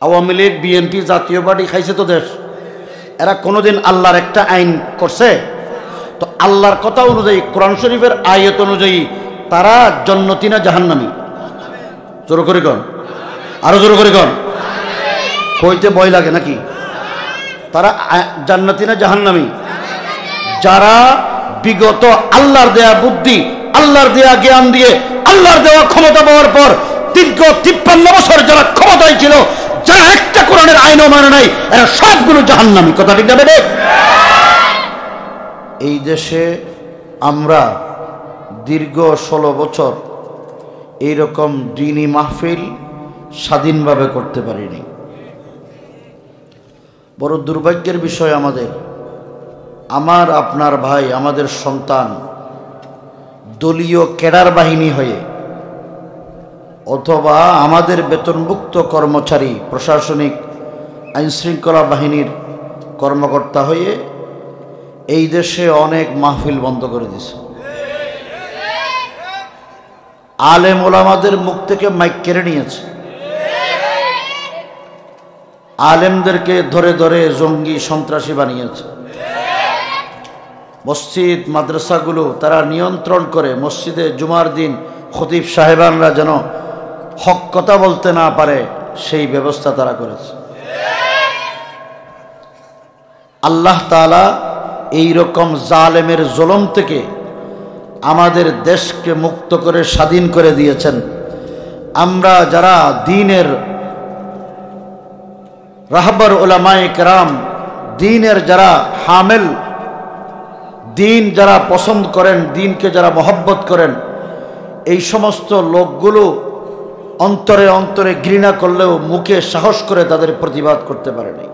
Awami League BNP জাতীয় party খাইছে তো দেশ। এরা কোনোদিন আল্লাহর একটা আইন করছে? তো আল্লাহর কথা অনুযায়ী, কোরআন শরীফের আয়াত অনুযায়ী তারা জান্নাতি না জাহান্নামী? জোর করে কন, আরো জোর করে কন। কইতে ভয় লাগে নাকি? তারা জান্নাতি না জাহান্নামী? যারা বিগত আল্লাহর দেয়া বুদ্ধি, আল্লাহর দেয়া জ্ঞান দিয়ে, আল্লাহর দেওয়া ক্ষমতা পাওয়ার পর দীর্ঘ 53 বছর যারা ক্ষমতায় ছিল, যারা একটা কোরআনের আইনও মানে নাই, এরা সবগুলো জাহান্নামী। কথা ঠিক না বেদে? এই দেশে আমরা দীর্ঘ 16 বছর এইরকম দ্বীনি মাহফিল স্বাধীনভাবে করতে পারিনি। বড় দুর্ভাগ্যের বিষয় আমাদের, আমার আপনার ভাই, আমাদের সন্তান দলীয় ক্যাডার বাহিনী হয়ে অথবা আমাদের বেতনভুক্ত কর্মচারী, প্রশাসনিক আইনশৃঙ্খলা বাহিনীর কর্মকর্তা হয়ে এই দেশে অনেক মাহফিল বন্ধ করে দিয়েছে। আলেম ওলামাদের মুখ থেকে মাইক কেড়ে নিয়েছে। আলেমদেরকে ধরে ধরে জঙ্গি সন্ত্রাসী বানিয়েছে। মসজিদ মাদ্রাসাগুলো তারা নিয়ন্ত্রণ করে, মসজিদে জুমার দিন খতিব সাহেবানরা যেন হক কথা বলতে না পারে সেই ব্যবস্থা তারা করেছে। আল্লাহ তাআলা এই রকম জালেমের জুলুম থেকে আমাদের দেশকে মুক্ত করে স্বাধীন করে দিয়েছেন। আমরা যারা দ্বীনের রাহবার উলামায়ে কেরাম, দ্বীনের যারা হামেল, দ্বীন যারা পছন্দ করেন, দ্বীনকে যারা মহব্বত করেন, এই সমস্ত লোকগুলো অন্তরে অন্তরে ঘৃণা করলেও মুখে সাহস করে তাদের প্রতিবাদ করতে পারেনি।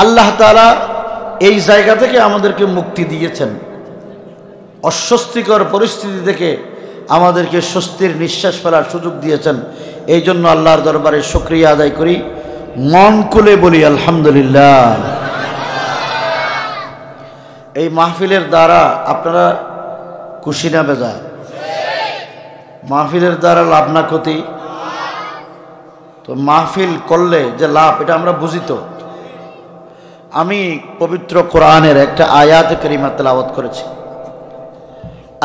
আল্লাহ তাআলা এই জায়গা থেকে আমাদেরকে মুক্তি দিয়েছেন। অস্বস্তিকর পরিস্থিতি থেকে আমাদেরকে স্বস্তির নিঃশ্বাস ফেলার সুযোগ দিয়েছেন। এই জন্য আল্লাহর দরবারে শুকরিয়া আদায় করি, মন খুলে বলি আলহামদুলিল্লাহ। এই মাহফিলের দ্বারা আপনারা খুশি না বেজার? মাহফিলের দ্বারা লাভ না ক্ষতি? তো মাহফিল করলে যে লাভ, এটা আমরা বুঝি। তো আমি পবিত্র কোরআনের একটা আয়াত কারিমা তেলাওয়াত করেছি।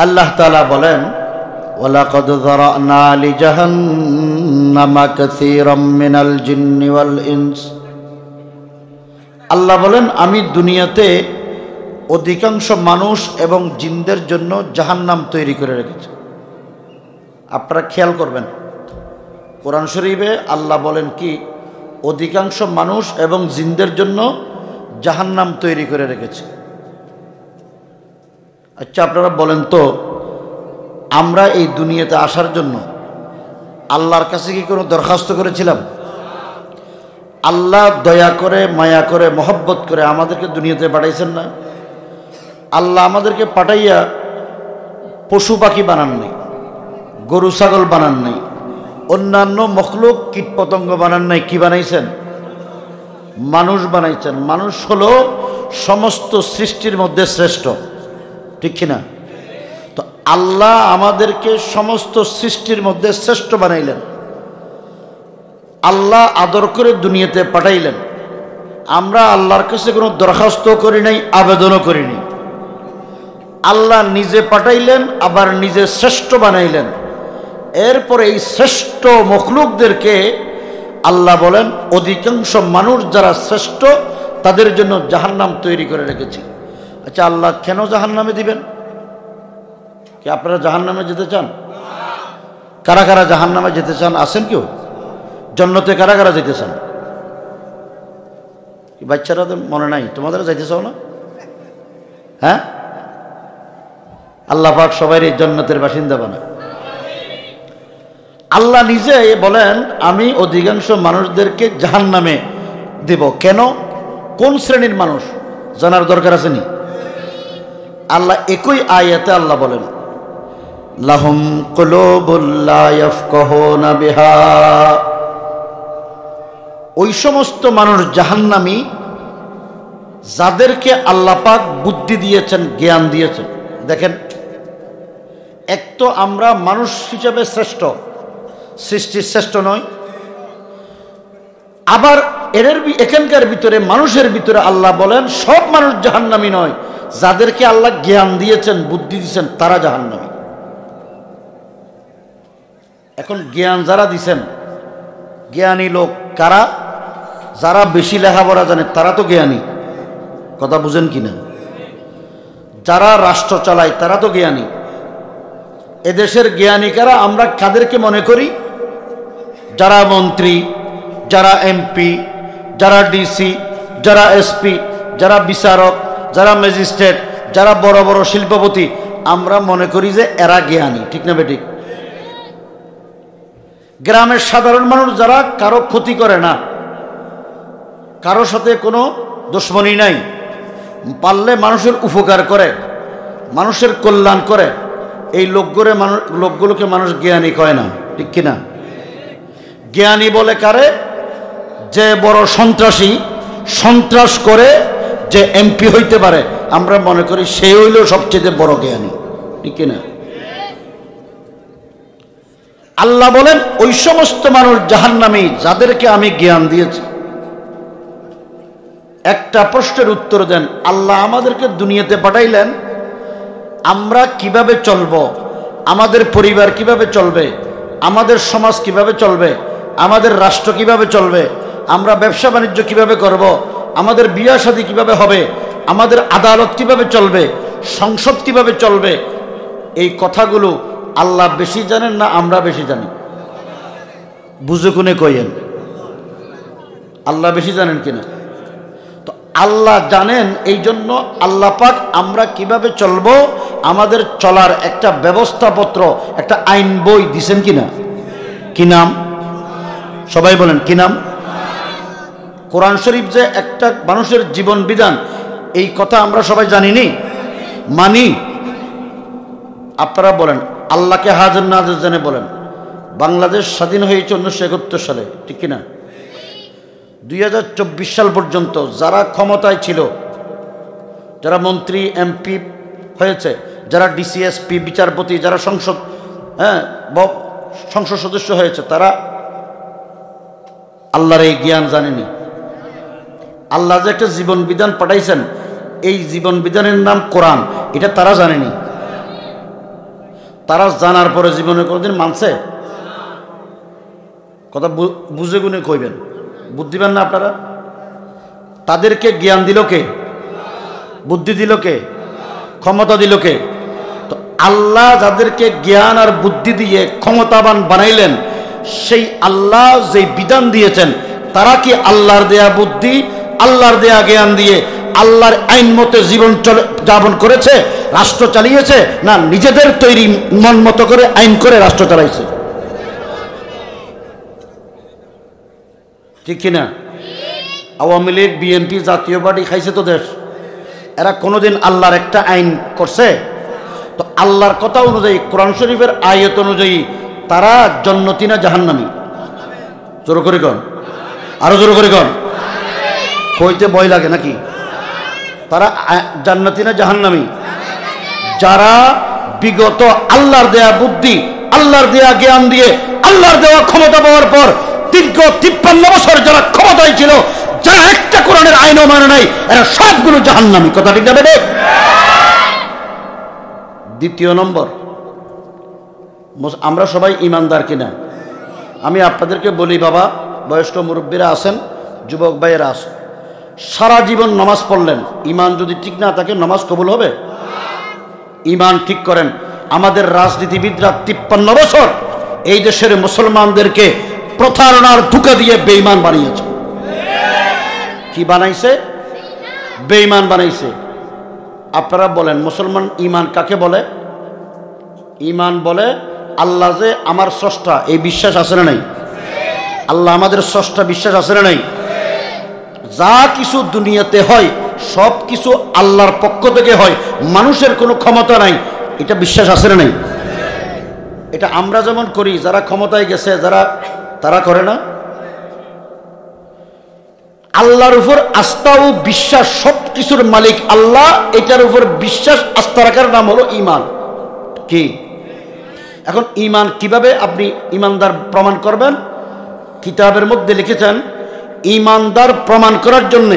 আল্লাহ তাআলা বলেন, ওয়ালাকাদ যারানা লিজাহান্নামা কাসীরাম মিনাল জিন্নি ওয়াল ইনস। আল্লাহ বলেন, আমি দুনিয়াতে অধিকাংশ মানুষ এবং জিনদের জন্য জাহান্নাম তৈরি করে রেখেছি। আপনারা খেয়াল করবেন, কোরআন শরীফে আল্লাহ বলেন কি, অধিকাংশ মানুষ এবং জিনদের জন্য জাহান্নাম তৈরি করে রেখেছে। আচ্ছা, আপনারা বলেন তো, আমরা এই দুনিয়াতে আসার জন্য আল্লাহর কাছে কি কোনো দরখাস্ত করেছিলাম? আল্লাহ দয়া করে, মায়া করে, মহব্বত করে আমাদেরকে দুনিয়াতে পাঠাইছেন না? আল্লাহ আমাদেরকে পাঠাইয়া পশু পাখি বানান নাই, গরু ছাগল বানান নাই, অন্যান্য মখলুক কীট পতঙ্গ বানান নাই। কি বানাইছেন? মানুষ বানাইছেন। মানুষ হলো সমস্ত সৃষ্টির মধ্যে শ্রেষ্ঠ, ঠিক কিনা? তো আল্লাহ আমাদেরকে সমস্ত সৃষ্টির মধ্যে শ্রেষ্ঠ বানাইলেন। আল্লাহ আদর করে দুনিয়াতে পাঠাইলেন। আমরা আল্লাহর কাছে কোনো দরখাস্ত করি নাই, আবেদনও করিনি। আল্লাহ নিজে পাঠাইলেন, আবার নিজে শ্রেষ্ঠ বানাইলেন। এরপরে এই শ্রেষ্ঠ মখলুকদেরকে আল্লাহ বলেন, অধিকাংশ মানুষ যারা শ্রেষ্ঠ তাদের জন্য জাহান্নাম তৈরি করে রেখেছি। আচ্ছা, আল্লাহ কেন জাহান্নামে দিবেন? কি আপনারা জাহান্নামে যেতে চান? কারা কারা জাহান্নামে যেতে চান? আছেন কেউ? জান্নাতে কারা কারা যেতে চান? কি বাচ্চারা তো মনে নাই? তোমাদের যাইতে চাও না? হ্যাঁ, আল্লাহ পাক সবাই জান্নাতের বাসিন্দা বানায়। আল্লাহ নিজে বলেন, আমি অধিকাংশ মানুষদেরকে জাহান্নামে দেব। কেন? কোন শ্রেণীর মানুষ জানার দরকার আছে নি? আল্লাহ একই আয়াতে আল্লাহ বলেন, লাহুম কুলুবুল লা ইয়াফকাহুনা বিহা। ওই সমস্ত মানুষ জাহান্নামী যাদেরকে আল্লাহ পাক বুদ্ধি দিয়েছেন, জ্ঞান দিয়েছেন। দেখেন, এক তো আমরা মানুষ হিসেবে শ্রেষ্ঠ, সৃষ্টির শ্রেষ্ঠ নয়। আবার এখানকার ভিতরে মানুষের ভিতরে আল্লাহ বলেন সব মানুষ জাহান্নামী নয়, যাদেরকে আল্লাহ জ্ঞান দিয়েছেন, বুদ্ধি দিয়েছেন, তারা জাহান্নামী। এখন জ্ঞান যারা দিছেন, জ্ঞানী লোক কারা? যারা বেশি লেখাপড়া জানে তারা তো জ্ঞানী, কথা বুঝেন কিনা? যারা রাষ্ট্র চালায় তারা তো জ্ঞানী। এদেশের জ্ঞানী কারা? আমরা কাদেরকে মনে করি? যারা মন্ত্রী, যারা এমপি, যারা ডিসি, যারা এসপি, যারা বিচারক, যারা ম্যাজিস্ট্রেট, যারা বড় বড় শিল্পপতি, আমরা মনে করি যে এরা জ্ঞানী, ঠিক না বেঠিক? গ্রামের সাধারণ মানুষ যারা কারো ক্ষতি করে না, কারোর সাথে কোনো দুশমনি নাই, পারলে মানুষের উপকার করে, মানুষের কল্যাণ করে, এই লোকগুলোকে মানুষ জ্ঞানী কয় না, ঠিক কিনা? জ্ঞানী বলে কারে? যে বড় সন্ত্রাসী, সন্ত্রাস করে যে এমপি হইতে পারে, আমরা মনে করি সে হইল সবচেয়ে বড় জ্ঞানী, ঠিক কিনা? আল্লাহ বলেন ওই সমস্ত মানুষ জাহান্নামী যাদেরকে আমি জ্ঞান দিয়েছি। একটা প্রশ্নের উত্তর দেন, আল্লাহ আমাদেরকে দুনিয়াতে পাঠাইলেন, আমরা কিভাবে চলব, আমাদের পরিবার কিভাবে চলবে, আমাদের সমাজ কিভাবে চলবে, আমাদের রাষ্ট্র কিভাবে চলবে, আমরা ব্যবসা বাণিজ্য কিভাবে করব, আমাদের বিয়ে শাদী কিভাবে হবে, আমাদের আদালত কিভাবে চলবে, সংসদ কিভাবে চলবে, এই কথাগুলো আল্লাহ বেশি জানেন না আমরা বেশি জানি? বুঝে কোনে কইেন, আল্লাহ বেশি জানেন কিনা? তো আল্লাহ জানেন, এই জন্য আল্লাহ পাক আমরা কিভাবে চলবো, আমাদের চলার একটা ব্যবস্থাপত্র, একটা আইন বই দিছেন কিনা? কি নাম? সবাই বলেন কি নাম? কোরআন শরীফ যে একটা মানুষের জীবন বিধান, এই কথা আমরা সবাই জানিনি, মানি? আপনারা বলেন, আল্লাহকে হাজার না হাজার জানে বলেন। বাংলাদেশ স্বাধীন হয়েছে 1971 সালে, ঠিক কিনা? 2024 সাল পর্যন্ত যারা ক্ষমতায় ছিল, যারা মন্ত্রী এমপি হয়েছে, যারা ডিসিএসপি বিচারপতি, যারা সংসদ সদস্য হয়েছে, তারা আল্লাহর এই জ্ঞান জানেনি। আল্লাহ যে একটা জীবন বিধান পাঠাইছেন, এই জীবন বিধানের নাম কোরআন, এটা তারা জানেনি। তারা জানার পরে জীবনে কোনোদিন মানছে? কথা বুঝে গুনে কইবেন, বুদ্ধিমান না আপনারা? তাদেরকে জ্ঞান দিল কে? বুদ্ধি দিল কে? ক্ষমতা দিল কে? তো আল্লাহ যাদেরকে জ্ঞান আর বুদ্ধি দিয়ে ক্ষমতাবান বানাইলেন, সেই আল্লাহ যেই বিধান দিয়েছেন, তারা কি আল্লাহর দেয়া বুদ্ধি, আল্লাহর দেয়া জ্ঞান দিয়ে আল্লাহর আইন মতে জীবন যাপন করেছে, রাষ্ট্র চালিয়েছে, না নিজেদের তৈরি মন মতো করে আইন করে রাষ্ট্র চালাইছে? ঠিক কিনা? আওয়ামী লীগ, বিএনপি, জাতীয় পার্টি খাইছে তো দেশ। এরা কোনোদিন আল্লাহর একটা আইন করছে? তো আল্লাহর কথা অনুযায়ী, কোরআন শরীফের আয়াত অনুযায়ী তারা জান্নাতি না জাহান্নামী? জোর করে কন, আরো জোর করে কন। কইতে ভয় লাগে নাকি? তারা জান্নাতি না জাহান্নামী? যারা বিগত আল্লাহর দেয়া বুদ্ধি, আল্লাহর দেয়া জ্ঞান দিয়ে, আল্লাহর দেওয়া ক্ষমতা পাওয়ার পর দীর্ঘ 53 বছর যারা ক্ষমতায় ছিল, যারা একটা কোরআনের আইনও মানে নাই, এরা সবগুলো জাহান্নামী। কথা ঠিক যাবে? দ্বিতীয় নম্বর, আমরা সবাই ইমানদার কিনা? আমি আপনাদেরকে বলি, বাবা, বয়স্ক মুরব্বীরা আছেন, যুবক ভাইয়েরা আছেন, সারা জীবন নামাজ পড়লেন, ইমান যদি ঠিক না থাকে নামাজ কবুল হবে? ইমান ঠিক করেন। আমাদের রাজনীতিবিদরা 53 বছর এই দেশের মুসলমানদেরকে প্রতারণার ধোঁকা দিয়ে বেঈমান বানিয়েছে। কি বানাইছে? বেঈমান বানাইছে। আপনারা বলেন, মুসলমান ইমান কাকে বলে? ইমান বলে আল্লাহ যে আমার স্রষ্টা, এই বিশ্বাস আছে না নাই? আল্লাহ আমাদের স্রষ্টা, বিশ্বাস আছে না নাই? যা কিছু দুনিয়াতে হয় সব কিছু আল্লাহর পক্ষ থেকে হয়, মানুষের কোনো ক্ষমতা নাই, এটা বিশ্বাস আছে না নাই? এটা আমরা যেমন করি, যারা ক্ষমতায় গেছে যারা, তারা করে না? আল্লাহর উপর আস্থা ও বিশ্বাস, সব কিছুর মালিক আল্লাহ, এটার উপর বিশ্বাস আস্থা রাখার নাম হলো ঈমান। কি? এখন ঈমান কিভাবে আপনি ঈমানদার প্রমাণ করবেন? কিতাবের মধ্যে লিখেছেন, ঈমানদার প্রমাণ করার জন্য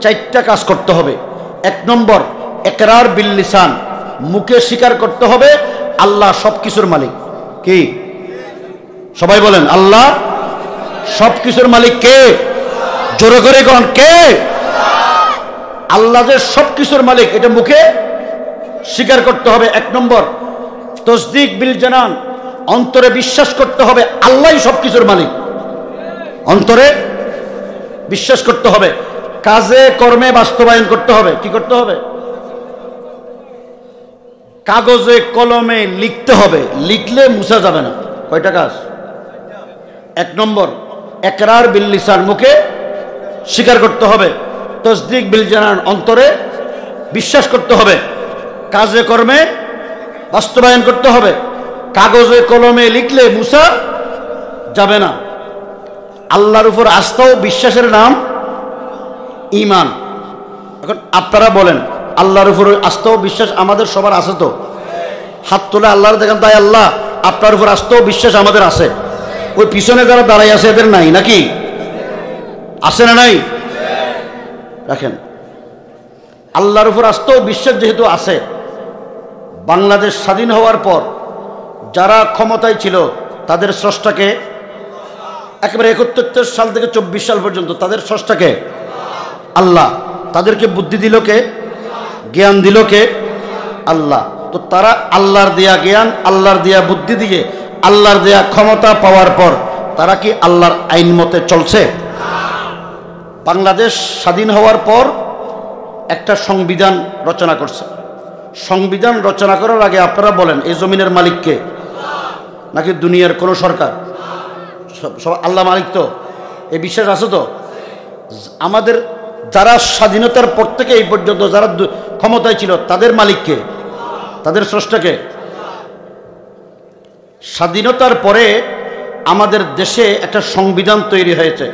4টা কাজ করতে হবে। 1 নম্বর ইকরার বিল লিসান, মুখে স্বীকার করতে হবে আল্লাহ সবকিছুর মালিক। কি সবাই বলেন আল্লাহ সবকিছুর মালিক কে? জোরে করে কোন কে? আল্লাহ যে সবকিছুর মালিক এটা মুখে স্বীকার করতে হবে। 1 নম্বর তসদিক বিল জানান, অন্তরে বিশ্বাস করতে হবে আল্লাহই সবকিছুর মালিক, অন্তরে বিশ্বাস করতে হবে। কাজে কর্মে বাস্তবায়ন করতে হবে। কি করতে হবে? কাগজে কলমে লিখতে হবে, লিখলে মুছা যাবে না। কয়টা কাজ? 1 নম্বর ইকরার বিল লিসান, মুখে স্বীকার করতে হবে। তসদিক বিল জানান, অন্তরে বিশ্বাস করতে হবে। কাজে কর্মে বাস্তবায়ন করতে হবে। কাগজে কলমে লিখলে মুছা যাবে না। আল্লাহর উপর আস্থা ও বিশ্বাসের নাম ঈমান। এখন আপনারা বলেন আল্লাহর উপর আস্থা ও বিশ্বাস আমাদের সবার আছে তো? হাত তুলে আল্লাহর দেখেন, তাই আল্লাহ আপনার উপর আস্থা ও বিশ্বাস আমাদের আছে। ওই পিছনে যারা দাঁড়াই আছে এদের নাই নাকি? আছে না নাই? রাখেন, আল্লাহর উপর আস্থা ও বিশ্বাস যেহেতু আছে, বাংলাদেশ স্বাধীন হওয়ার পর যারা ক্ষমতায় ছিল তাদের স্রষ্টাকে, একেবারে 71 সাল থেকে 24 সাল পর্যন্ত তাদের স্রষ্টাকে আল্লাহ। তাদেরকে বুদ্ধি দিল কে? জ্ঞান দিল কে? আল্লাহ। তো তারা আল্লাহর দেয়া জ্ঞান, আল্লাহর দেয়া বুদ্ধি দিয়ে, আল্লাহর দেয়া ক্ষমতা পাওয়ার পর তারা কি আল্লাহর আইন মতে চলছে? বাংলাদেশ স্বাধীন হওয়ার পর একটা সংবিধান রচনা করছে। সংবিধান রচনা করার আগে আপনারা বলেন এই জমিনের মালিক কে? নাকি দুনিয়ার কোন সরকার? সব আল্লাহ মালিক। তো এই বিশ্বাস আছে তো? আমাদের যারা স্বাধীনতার পর থেকে এই পর্যন্ত যারা ক্ষমতায় ছিল তাদের মালিক কে? তাদের স্রষ্টাকে? স্বাধীনতার পরে আমাদের দেশে একটা সংবিধান তৈরি হয়েছে।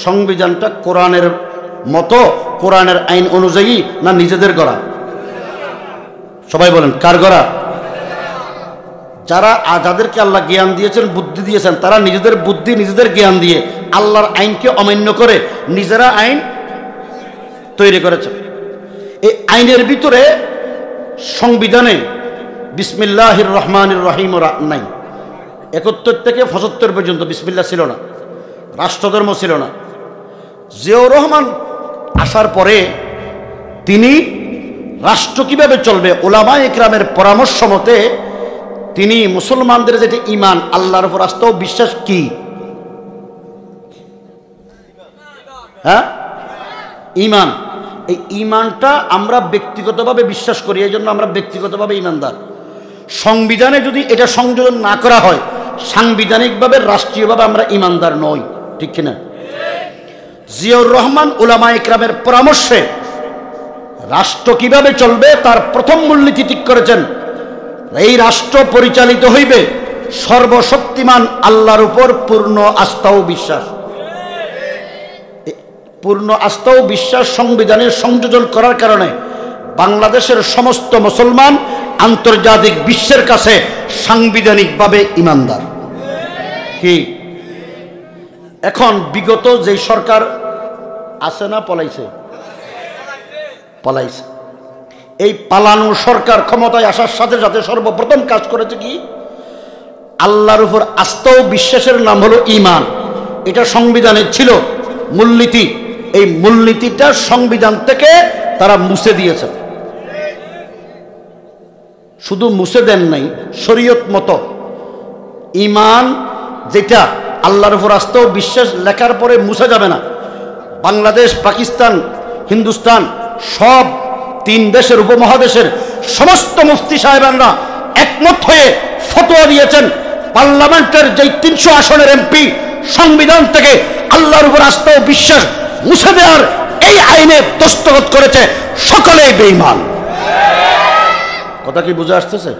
সংবিধানটা কোরআনের মতো, কোরআনের আইন অনুযায়ী না নিজেদের গড়া? সবাই বলেন কার গড়া? যারা যাদেরকে আল্লাহ জ্ঞান দিয়েছেন, বুদ্ধি দিয়েছেন, তারা নিজেদের বুদ্ধি, নিজেদের জ্ঞান দিয়ে আল্লাহর আইনকে অমান্য করে নিজেরা আইন তৈরি করেছে। এই আইনের ভিতরে সংবিধানে বিসমিল্লাহির রহমানির রহিম নাই। 71 থেকে 75 পর্যন্ত বিসমিল্লাহ ছিল না, রাষ্ট্রধর্ম ছিল না। জিয়াউর রহমান আসার পরে তিনি রাষ্ট্র কিভাবে চলবে উলামা ইকরামের পরামর্শ মতে তিনি মুসলমানদের যেটা ঈমান, আল্লাহর উপর আস্থা ও বিশ্বাস কি? হ্যাঁ, ঈমান। এই ঈমানটা আমরা ব্যক্তিগতভাবে বিশ্বাস করি, এই জন্য আমরা ব্যক্তিগতভাবে ঈমানদার। সংবিধানে যদি এটা সংযোজন না করা হয়, সাংবিধানিকভাবে রাষ্ট্রীয়ভাবে আমরা ঈমানদার নই। ঠিক কিনা? জিয়াউর রহমান উলামা ইকরামের পরামর্শে রাষ্ট্র কিভাবে চলবে তার প্রথম মূলনীতি ঠিক করেছেন। এই রাষ্ট্র পরিচালিত হইবে সর্বশক্তিমান আল্লাহর উপর পূর্ণ আস্থা ও বিশ্বাস। পূর্ণ আস্থা ও বিশ্বাস সংবিধানের সংযোজন করার কারণে বাংলাদেশের সমস্ত মুসলমান আন্তর্জাতিক বিশ্বের কাছে সাংবিধানিকভাবে ঈমানদার। কি এখন বিগত যে সরকার আছে না, পলাইছে? পলাইছে। এই পালানো সরকার ক্ষমতায় আসার সাথে সাথে সর্বপ্রথম কাজ করেছে কি? আল্লাহর উপর আস্থা ও বিশ্বাসের নাম হলো ঈমান। এটা সংবিধানে ছিল মূলনীতি। এই মূলনীতিটা সংবিধান থেকে তারা মুছে দিয়েছে। শুধু মুছে দেন নাই, শরীয়ত মতো ঈমান যেটা আল্লাহর উপর আস্থা ও বিশ্বাস লেখার পরে মুছে যাবে না। বাংলাদেশ, পাকিস্তান, হিন্দুস্তান সব 3 দেশের উপমহাদেশের সমস্ত মুফতি সাহেবানরা একমত হয়ে ফতোয়া দিয়েছেন পার্লামেন্টের যেই 300 আসনের এমপি সংবিধান থেকে আল্লাহর উপর আস্থা ও বিশ্বাস মুছে দেওয়ার এই আইনে দস্তখত করেছে, সকলেই বেঈমান। কথা কি বুঝে আসতেছে?